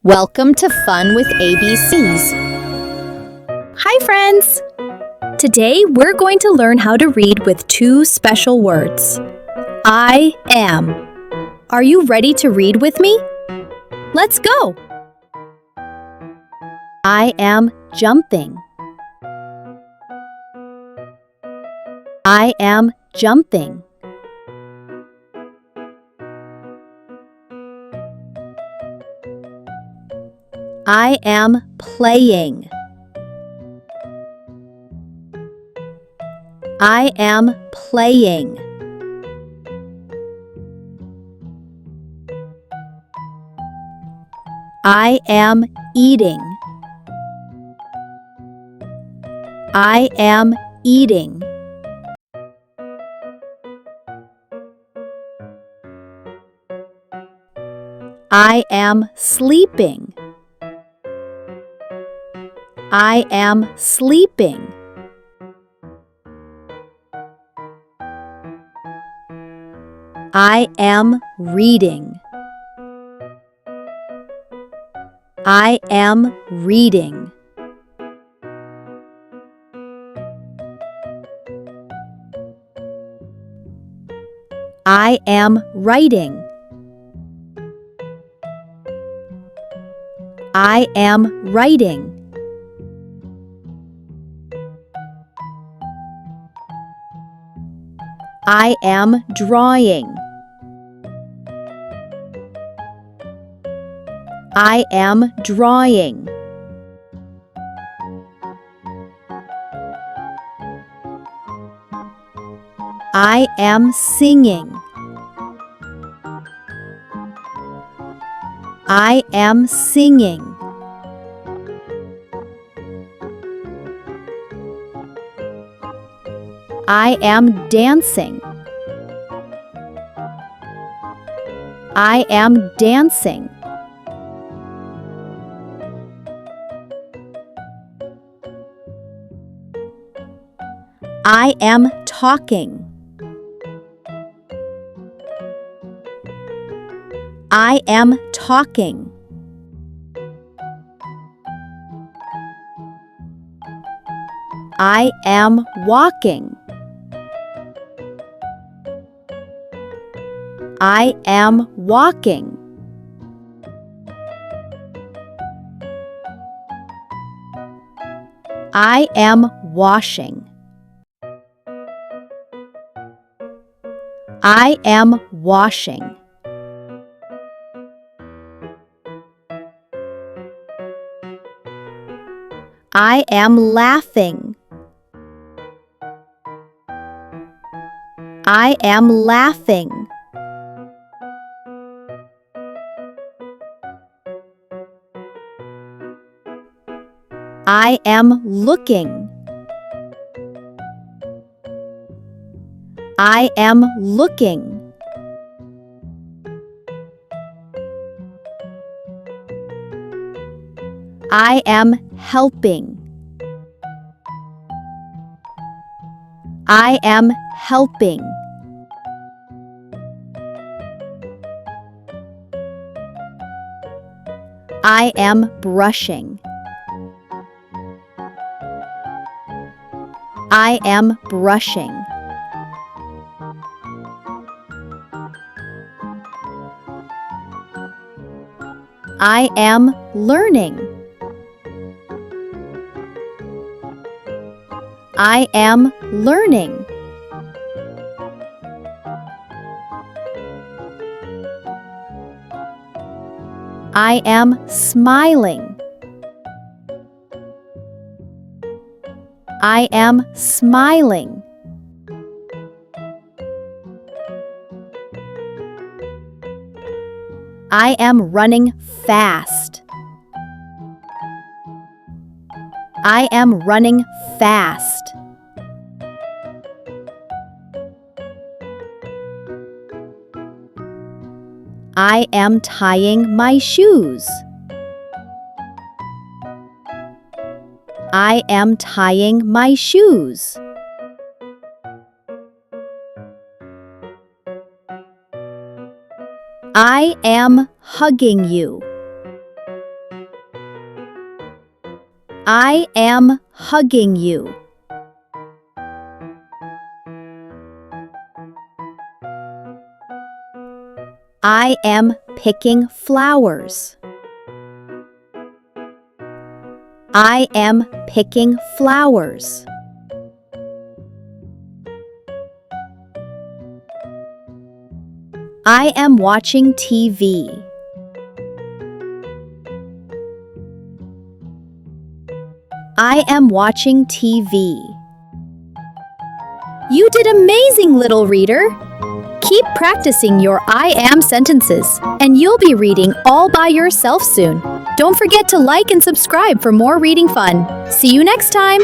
Welcome to Fun with ABCs. Hi, friends! Today we're going to learn how to read with two special words. I am. Are you ready to read with me? Let's go! I am jumping. I am jumping. I am playing. I am playing. I am eating. I am eating. I am sleeping. I am sleeping. I am reading. I am reading. I am writing. I am writing. I am drawing. I am drawing. I am singing. I am singing. I am dancing. I am dancing. I am talking. I am talking. I am walking. I am walking. I am washing. I am washing. I am laughing. I am laughing. I am looking. I am looking. I am helping. I am helping. I am brushing. I am brushing. I am learning. I am learning. I am smiling. I am smiling. I am running fast. I am running fast. I am tying my shoes. I am tying my shoes. I am hugging you. I am hugging you. I am picking flowers. I am picking flowers. I am watching TV. I am watching TV. You did amazing, little reader! Keep practicing your I am sentences, and you'll be reading all by yourself soon. Don't forget to like and subscribe for more reading fun. See you next time!